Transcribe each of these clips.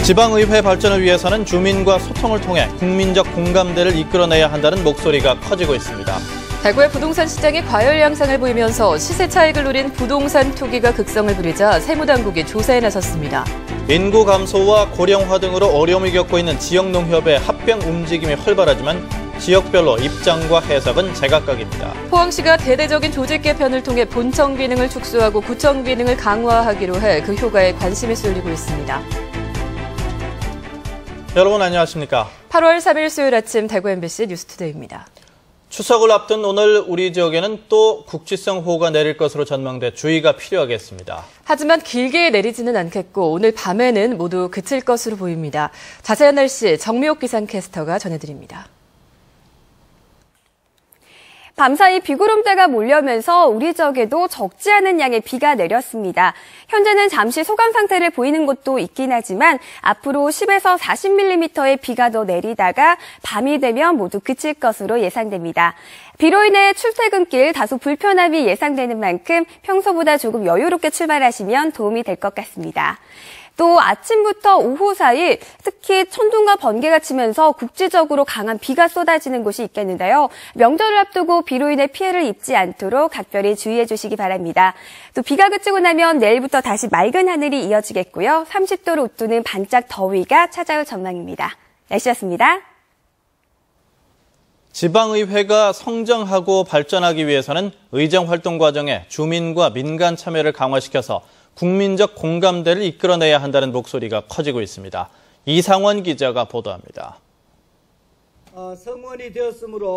지방의회 발전을 위해서는 주민과 소통을 통해 국민적 공감대를 이끌어내야 한다는 목소리가 커지고 있습니다. 대구의 부동산 시장이 과열 양상을 보이면서 시세 차익을 노린 부동산 투기가 극성을 부리자 세무당국이 조사에 나섰습니다. 인구 감소와 고령화 등으로 어려움을 겪고 있는 지역 농협의 합병 움직임이 활발하지만 지역별로 입장과 해석은 제각각입니다. 포항시가 대대적인 조직 개편을 통해 본청 기능을 축소하고 구청 기능을 강화하기로 해 그 효과에 관심이 쏠리고 있습니다. 여러분 안녕하십니까? 8월 3일 수요일 아침 대구 MBC 뉴스투데이입니다. 추석을 앞둔 오늘 우리 지역에는 또 국지성 호우가 내릴 것으로 전망돼 주의가 필요하겠습니다. 하지만 길게 내리지는 않겠고 오늘 밤에는 모두 그칠 것으로 보입니다. 자세한 날씨 정미옥 기상캐스터가 전해드립니다. 밤사이 비구름대가 몰려오면서 우리 지역에도 적지 않은 양의 비가 내렸습니다. 현재는 잠시 소강 상태를 보이는 곳도 있긴 하지만 앞으로 10에서 40mm의 비가 더 내리다가 밤이 되면 모두 그칠 것으로 예상됩니다. 비로 인해 출퇴근길 다소 불편함이 예상되는 만큼 평소보다 조금 여유롭게 출발하시면 도움이 될 것 같습니다. 또 아침부터 오후 사이 특히 천둥과 번개가 치면서 국지적으로 강한 비가 쏟아지는 곳이 있겠는데요. 명절을 앞두고 비로 인해 피해를 입지 않도록 각별히 주의해 주시기 바랍니다. 또 비가 그치고 나면 내일부터 다시 맑은 하늘이 이어지겠고요. 30도를 웃도는 반짝 더위가 찾아올 전망입니다. 날씨였습니다. 지방의회가 성장하고 발전하기 위해서는 의정활동 과정에 주민과 민간 참여를 강화시켜서 국민적 공감대를 이끌어내야 한다는 목소리가 커지고 있습니다. 이상원 기자가 보도합니다.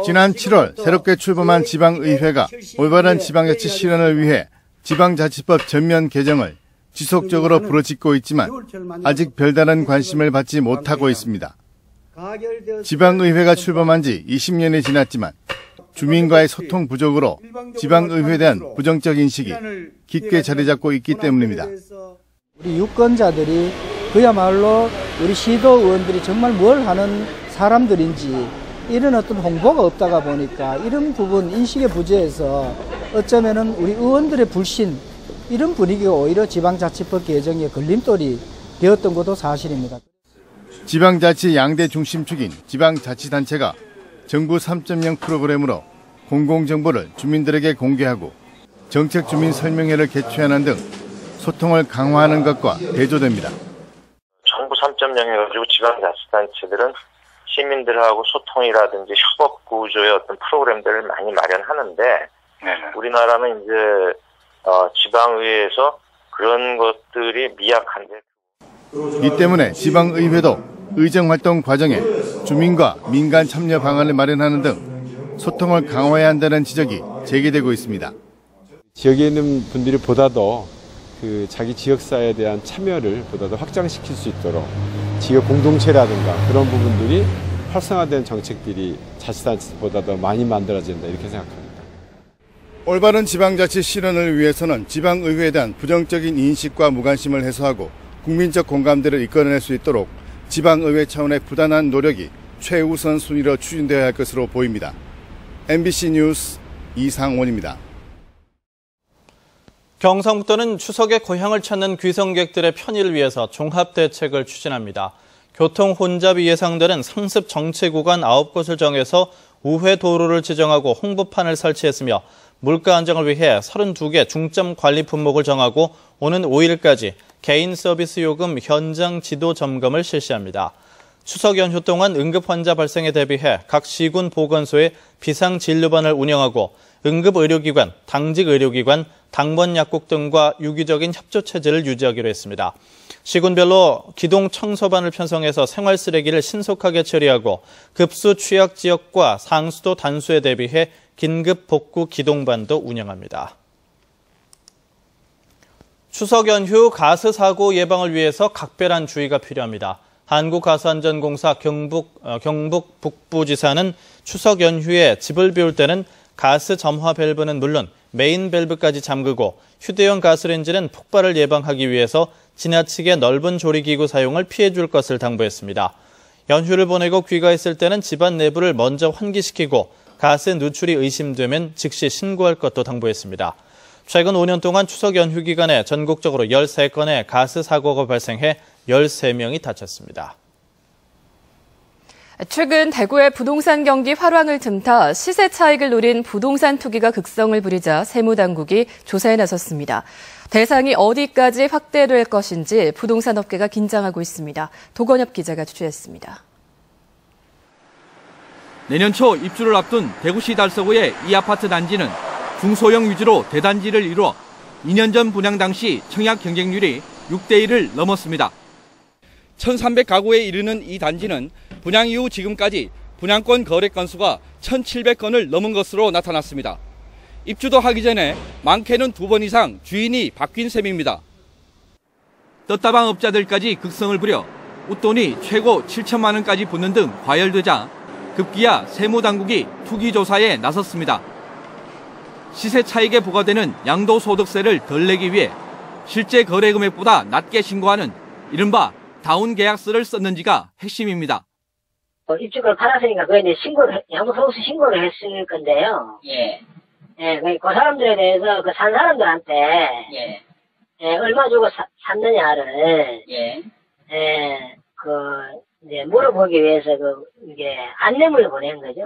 지난 7월 새롭게 출범한 지방의회가 올바른 지방자치 실현을 위해 지방자치법 전면 개정을 지속적으로 부르짖고 있지만 아직 별다른 관심을 받지 못하고 있습니다. 지방의회가 출범한 지 20년이 지났지만 주민과의 소통 부족으로 지방의회에 대한 부정적 인식이 깊게 자리 잡고 있기 때문입니다. 우리 유권자들이 그야말로 우리 시도 의원들이 정말 뭘 하는 사람들인지 이런 어떤 홍보가 없다가 보니까 이런 부분 인식의 부재에서 어쩌면은 우리 의원들의 불신 이런 분위기가 오히려 지방자치법 개정의 걸림돌이 되었던 것도 사실입니다. 지방자치 양대 중심축인 지방자치단체가 정부 3.0 프로그램으로 공공정보를 주민들에게 공개하고 정책 주민 설명회를 개최하는 등 소통을 강화하는 것과 대조됩니다. 정부 3.0 해가지고 지방자치단체들은 시민들하고 소통이라든지 협업 구조의 어떤 프로그램들을 많이 마련하는데 우리나라는 이제 지방의회에서 그런 것들이 미약한데 이 때문에 지방의회도 의정활동 과정에 주민과 민간 참여 방안을 마련하는 등 소통을 강화해야 한다는 지적이 제기되고 있습니다. 지역에 있는 분들이 보다 더 자기 지역사회에 대한 참여를 보다 더 확장시킬 수 있도록 지역 공동체라든가 그런 부분들이 활성화된 정책들이 자치단체보다 더 많이 만들어진다 이렇게 생각합니다. 올바른 지방자치 실현을 위해서는 지방의회에 대한 부정적인 인식과 무관심을 해소하고 국민적 공감대를 이끌어낼 수 있도록 지방의회 차원의 부단한 노력이 최우선 순위로 추진되어야 할 것으로 보입니다. MBC 뉴스 이상원입니다. 경상북도는 추석에 고향을 찾는 귀성객들의 편의를 위해서 종합대책을 추진합니다. 교통 혼잡이 예상되는 상습 정체 구간 9곳을 정해서 우회 도로를 지정하고 홍보판을 설치했으며 물가 안정을 위해 32개 중점 관리 품목을 정하고 오는 5일까지 개인 서비스 요금 현장 지도 점검을 실시합니다. 추석 연휴 동안 응급 환자 발생에 대비해 각 시군 보건소에 비상진료반을 운영하고 응급의료기관, 당직의료기관, 당번약국 등과 유기적인 협조체제를 유지하기로 했습니다. 시군별로 기동청소반을 편성해서 생활쓰레기를 신속하게 처리하고 급수 취약 지역과 상수도 단수에 대비해 긴급 복구 기동반도 운영합니다. 추석 연휴 가스 사고 예방을 위해서 각별한 주의가 필요합니다. 한국가스안전공사 경북 북부지사는 추석 연휴에 집을 비울 때는 가스 점화 밸브는 물론 메인 밸브까지 잠그고 휴대용 가스레인지는 폭발을 예방하기 위해서 지나치게 넓은 조리기구 사용을 피해줄 것을 당부했습니다. 연휴를 보내고 귀가했을 때는 집안 내부를 먼저 환기시키고 가스 누출이 의심되면 즉시 신고할 것도 당부했습니다. 최근 5년 동안 추석 연휴 기간에 전국적으로 13건의 가스 사고가 발생해 13명이 다쳤습니다. 최근 대구의 부동산 경기 활황을 틈타 시세 차익을 노린 부동산 투기가 극성을 부리자 세무당국이 조사에 나섰습니다. 대상이 어디까지 확대될 것인지 부동산 업계가 긴장하고 있습니다. 도건엽 기자가 취재했습니다. 내년 초 입주를 앞둔 대구시 달서구의 이 아파트 단지는 중소형 위주로 대단지를 이루어 2년 전 분양 당시 청약 경쟁률이 6대1을 넘었습니다. 1,300가구에 이르는 이 단지는 분양 이후 지금까지 분양권 거래 건수가 1,700건을 넘은 것으로 나타났습니다. 입주도 하기 전에 많게는 2번 이상 주인이 바뀐 셈입니다. 떴다방 업자들까지 극성을 부려 웃돈이 최고 7천만 원까지 붙는 등 과열되자 급기야 세무당국이 투기 조사에 나섰습니다. 시세 차익에 부과되는 양도소득세를 덜 내기 위해 실제 거래 금액보다 낮게 신고하는 이른바 다운 계약서를 썼는지가 핵심입니다. 입주권을 팔았으니까 그에 이제 양도소득세 신고를 했을 건데요. 예. 예, 그 사람들에 대해서 그 산 사람들한테 얼마 주고 샀느냐를 이제 물어보기 위해서 이게 안내문을 보낸 거죠.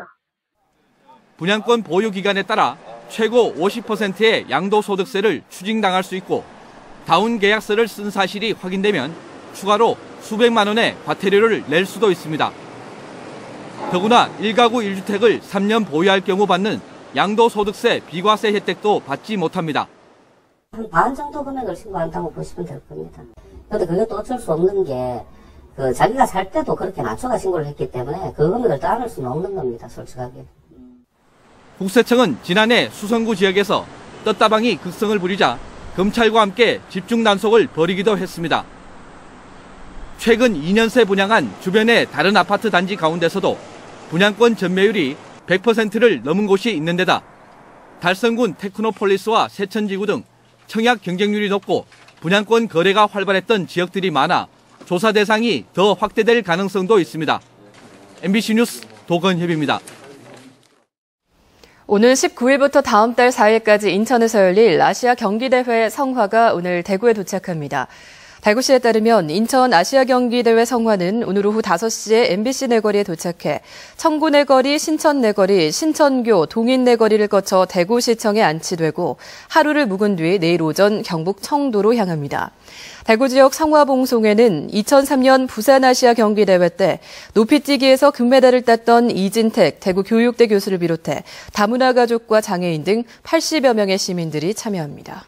분양권 보유 기간에 따라 최고 50%의 양도소득세를 추징당할 수 있고 다운 계약서를 쓴 사실이 확인되면 추가로 수백만 원의 과태료를 낼 수도 있습니다. 더구나 1가구 1주택을 3년 보유할 경우 받는 양도소득세 비과세 혜택도 받지 못합니다. 한 반 정도 금액을 신고한다고 보시면 될 겁니다. 그런데 그것도 어쩔 수 없는 게 자기가 살 때도 그렇게 낮춰가 신고를 했기 때문에 그 금액을 따를 수는 없는 겁니다. 솔직하게. 국세청은 지난해 수성구 지역에서 떴다방이 극성을 부리자 검찰과 함께 집중 단속을 벌이기도 했습니다. 최근 2년 새 분양한 주변의 다른 아파트 단지 가운데서도 분양권 전매율이 100%를 넘은 곳이 있는 데다 달성군 테크노폴리스와 세천지구 등 청약 경쟁률이 높고 분양권 거래가 활발했던 지역들이 많아 조사 대상이 더 확대될 가능성도 있습니다. MBC 뉴스 도건협입니다. 오는 19일부터 다음 달 4일까지 인천에서 열릴 아시아 경기대회 성화가 오늘 대구에 도착합니다. 대구시에 따르면 인천 아시아경기대회 성화는 오늘 오후 5시에 MBC 내거리에 도착해 청구 내거리, 신천 내거리, 신천교, 동인 내거리를 거쳐 대구시청에 안치되고 하루를 묵은 뒤 내일 오전 경북 청도로 향합니다. 대구 지역 성화봉송에는 2003년 부산 아시아 경기대회 때 높이뛰기에서 금메달을 땄던 이진택 대구 교육대 교수를 비롯해 다문화 가족과 장애인 등 80여 명의 시민들이 참여합니다.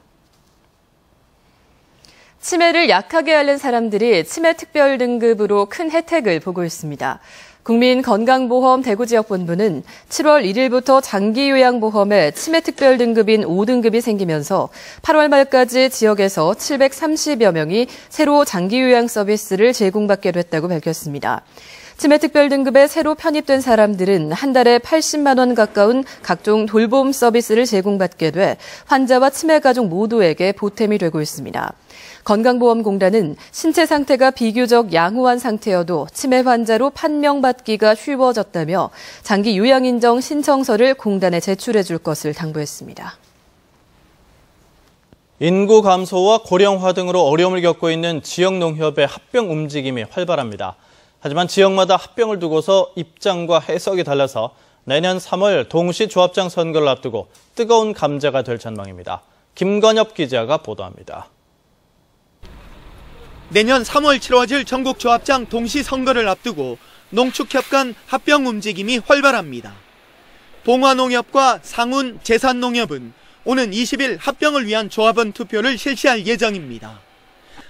치매를 약하게 앓는 사람들이 치매 특별 등급으로 큰 혜택을 보고 있습니다. 국민건강보험 대구지역본부는 7월 1일부터 장기요양보험에 치매 특별 등급인 5등급이 생기면서 8월 말까지 지역에서 730여 명이 새로 장기요양 서비스를 제공받게 됐다고 밝혔습니다. 치매 특별 등급에 새로 편입된 사람들은 한 달에 80만 원 가까운 각종 돌봄 서비스를 제공받게 돼 환자와 치매 가족 모두에게 보탬이 되고 있습니다. 건강보험공단은 신체 상태가 비교적 양호한 상태여도 치매 환자로 판명받기가 쉬워졌다며 장기 요양 인정 신청서를 공단에 제출해 줄 것을 당부했습니다. 인구 감소와 고령화 등으로 어려움을 겪고 있는 지역 농협의 합병 움직임이 활발합니다. 하지만 지역마다 합병을 두고서 입장과 해석이 달라서 내년 3월 동시 조합장 선거를 앞두고 뜨거운 감자가 될 전망입니다. 김건엽 기자가 보도합니다. 내년 3월 치러질 전국 조합장 동시 선거를 앞두고 농축협 간 합병 움직임이 활발합니다. 봉화농협과 상훈 제산농협은 오는 20일 합병을 위한 조합원 투표를 실시할 예정입니다.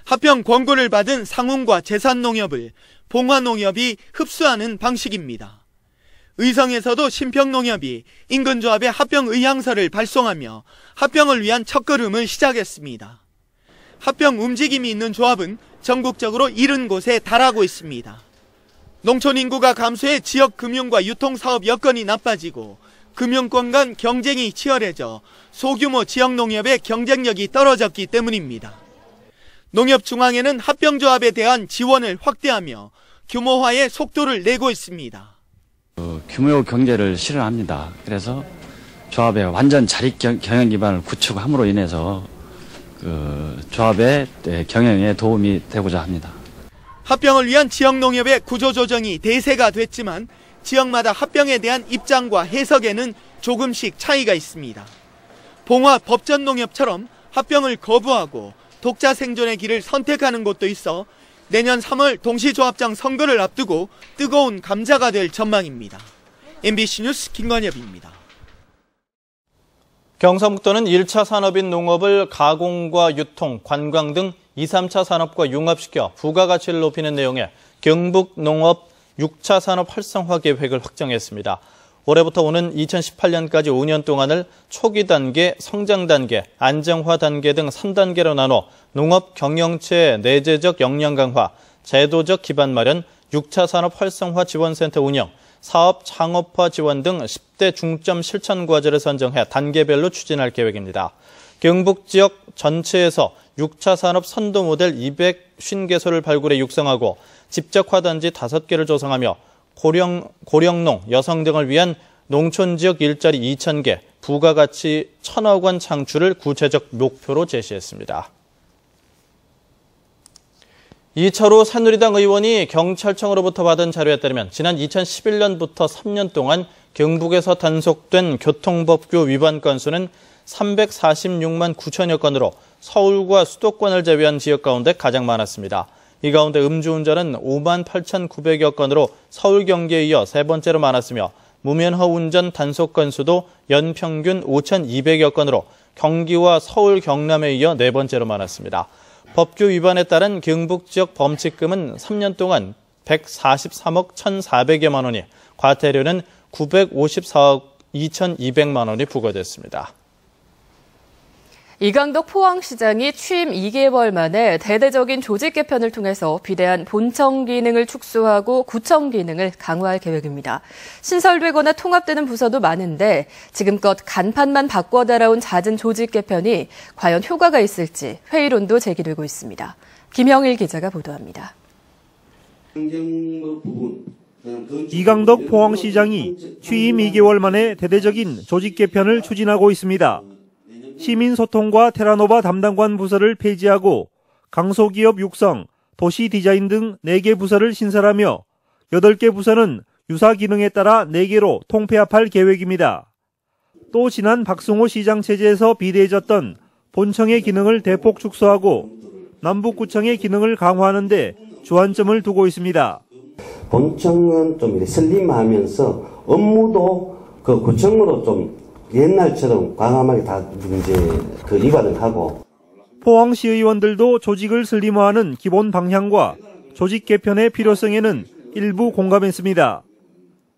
합병 권고를 받은 상훈과 제산농협을 봉화농협이 흡수하는 방식입니다. 의성에서도 신평농협이 인근조합의 합병 의향서를 발송하며 합병을 위한 첫걸음을 시작했습니다. 합병 움직임이 있는 조합은 전국적으로 70곳에 달하고 있습니다. 농촌 인구가 감소해 지역 금융과 유통사업 여건이 나빠지고 금융권 간 경쟁이 치열해져 소규모 지역 농협의 경쟁력이 떨어졌기 때문입니다. 농협중앙회는 합병조합에 대한 지원을 확대하며 규모화에 속도를 내고 있습니다. 규모 경제를 실현합니다. 그래서 조합의 완전 자립 경영 기반을 구축함으로 인해서 조합의 경영에 도움이 되고자 합니다. 합병을 위한 지역 농협의 구조조정이 대세가 됐지만 지역마다 합병에 대한 입장과 해석에는 조금씩 차이가 있습니다. 봉화 법전농협처럼 합병을 거부하고 독자 생존의 길을 선택하는 곳도 있어 내년 3월 동시조합장 선거를 앞두고 뜨거운 감자가 될 전망입니다. MBC 뉴스 김관엽입니다. 경상북도는 1차 산업인 농업을 가공과 유통, 관광 등 2, 3차 산업과 융합시켜 부가가치를 높이는 내용의 경북농업 6차 산업 활성화 계획을 확정했습니다. 올해부터 오는 2018년까지 5년 동안을 초기 단계, 성장 단계, 안정화 단계 등 3단계로 나눠 농업 경영체의 내재적 역량 강화, 제도적 기반 마련, 6차 산업 활성화 지원센터 운영, 사업 창업화 지원 등 10대 중점 실천 과제를 선정해 단계별로 추진할 계획입니다. 경북 지역 전체에서 6차 산업 선도 모델 250개소를 발굴해 육성하고 집적화단지 5개를 조성하며 고령농, 여성 등을 위한 농촌지역 일자리 2,000개, 부가가치 1,000억 원 창출을 구체적 목표로 제시했습니다. 이철우 새누리당 의원이 경찰청으로부터 받은 자료에 따르면 지난 2011년부터 3년 동안 경북에서 단속된 교통법규 위반 건수는 346만 9천여 건으로 서울과 수도권을 제외한 지역 가운데 가장 많았습니다. 이 가운데 음주운전은 5만 8,900여 건으로 서울, 경기에 이어 세 번째로 많았으며 무면허 운전 단속 건수도 연평균 5,200여 건으로 경기와 서울, 경남에 이어 네 번째로 많았습니다. 법규 위반에 따른 경북 지역 범칙금은 3년 동안 143억 1,400여만 원이, 과태료는 954억 2,200만 원이 부과됐습니다. 이강덕 포항시장이 취임 2개월 만에 대대적인 조직 개편을 통해서 비대한 본청 기능을 축소하고 구청 기능을 강화할 계획입니다. 신설되거나 통합되는 부서도 많은데 지금껏 간판만 바꿔 달아온 잦은 조직 개편이 과연 효과가 있을지 회의론도 제기되고 있습니다. 김영일 기자가 보도합니다. 이강덕 포항시장이 취임 2개월 만에 대대적인 조직 개편을 추진하고 있습니다. 시민소통과 테라노바 담당관 부서를 폐지하고 강소기업 육성, 도시 디자인 등 4개 부서를 신설하며 8개 부서는 유사 기능에 따라 4개로 통폐합할 계획입니다. 또 지난 박승호 시장 체제에서 비대해졌던 본청의 기능을 대폭 축소하고 남북구청의 기능을 강화하는 데 주안점을 두고 있습니다. 본청은 좀 슬림하면서 업무도 그 구청으로 좀 옛날처럼 과감하게 다 이제 이관을 하고. 포항시 의원들도 조직을 슬림화하는 기본 방향과 조직 개편의 필요성에는 일부 공감했습니다.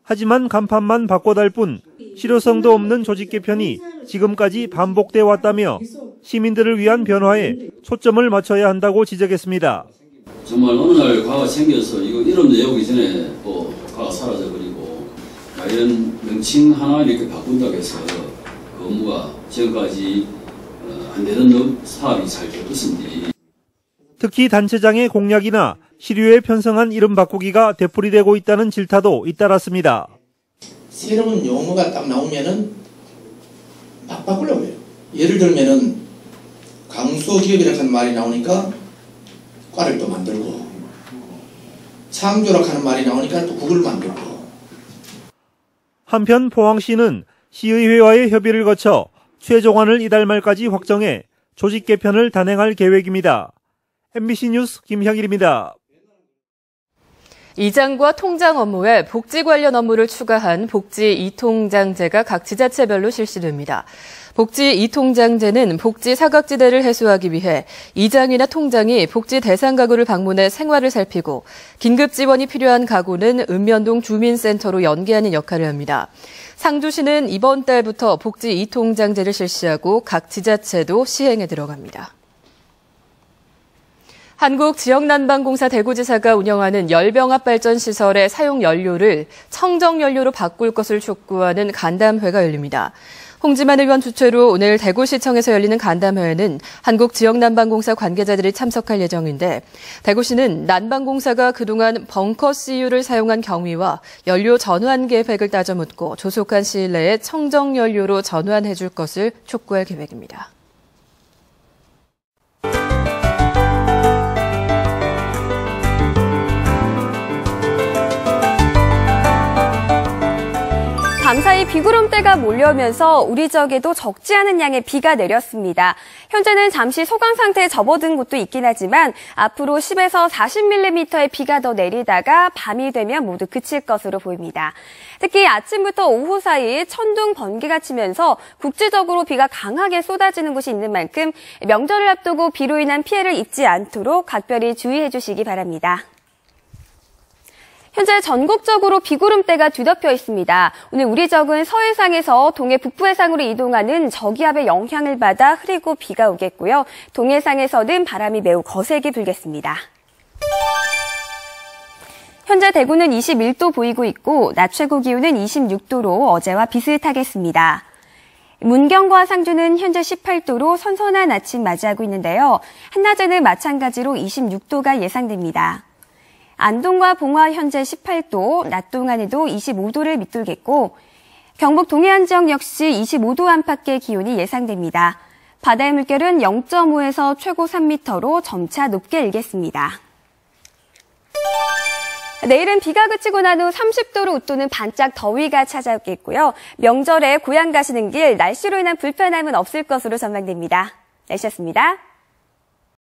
하지만 간판만 바꿔달 뿐 실효성도 없는 조직 개편이 지금까지 반복돼 왔다며 시민들을 위한 변화에 초점을 맞춰야 한다고 지적했습니다. 정말 어느 날 과가 생겨서 이름도 외우기 전에 과가 사라져버리고 이런 명칭 하나 이렇게 바꾼다고 해서 그 업무가 지금까지 안 되는 사업이 잘 될 것인지. 특히 단체장의 공약이나 시류에 편성한 이름 바꾸기가 되풀이되고 있다는 질타도 잇따랐습니다. 새로운 용어가 딱 나오면은 막 바꾸려고 해요. 예를 들면은 강소기업이라고 하는 말이 나오니까 과를 또 만들고 창조라고 하는 말이 나오니까 또 국을 만들고. 한편 포항시는 시의회와의 협의를 거쳐 최종안을 이달 말까지 확정해 조직 개편을 단행할 계획입니다. MBC 뉴스 김형일입니다. 이장과 통장 업무에 복지 관련 업무를 추가한 복지 2통장제가 각 지자체별로 실시됩니다. 복지 2통장제는 복지 사각지대를 해소하기 위해 이장이나 통장이 복지 대상 가구를 방문해 생활을 살피고 긴급 지원이 필요한 가구는 읍면동 주민센터로 연계하는 역할을 합니다. 상주시는 이번 달부터 복지 2통장제를 실시하고 각 지자체도 시행에 들어갑니다. 한국지역난방공사 대구지사가 운영하는 열병합발전시설의 사용 연료를 청정연료로 바꿀 것을 촉구하는 간담회가 열립니다. 홍지만 의원 주최로 오늘 대구시청에서 열리는 간담회에는 한국지역난방공사 관계자들이 참석할 예정인데 대구시는 난방공사가 그동안 벙커 CU를 사용한 경위와 연료 전환 계획을 따져 묻고 조속한 시일 내에 청정 연료로 전환해 줄 것을 촉구할 계획입니다. 밤사이 비구름대가 몰려오면서 우리 지역에도 적지 않은 양의 비가 내렸습니다. 현재는 잠시 소강 상태에 접어든 곳도 있긴 하지만 앞으로 10에서 40mm의 비가 더 내리다가 밤이 되면 모두 그칠 것으로 보입니다. 특히 아침부터 오후 사이 천둥, 번개가 치면서 국지적으로 비가 강하게 쏟아지는 곳이 있는 만큼 명절을 앞두고 비로 인한 피해를 입지 않도록 각별히 주의해 주시기 바랍니다. 현재 전국적으로 비구름대가 뒤덮여 있습니다. 오늘 우리 지역은 서해상에서 동해 북부해상으로 이동하는 저기압의 영향을 받아 흐리고 비가 오겠고요. 동해상에서는 바람이 매우 거세게 불겠습니다. 현재 대구는 21도 보이고 있고 낮 최고 기온은 26도로 어제와 비슷하겠습니다. 문경과 상주는 현재 18도로 선선한 아침 맞이하고 있는데요. 한낮에는 마찬가지로 26도가 예상됩니다. 안동과 봉화 현재 18도, 낮 동안에도 25도를 밑돌겠고 경북 동해안 지역 역시 25도 안팎의 기온이 예상됩니다. 바다의 물결은 0.5에서 최고 3m로 점차 높게 일겠습니다. 내일은 비가 그치고 난 후 30도로 웃도는 반짝 더위가 찾아오겠고요. 명절에 고향 가시는 길 날씨로 인한 불편함은 없을 것으로 전망됩니다. 날씨였습니다.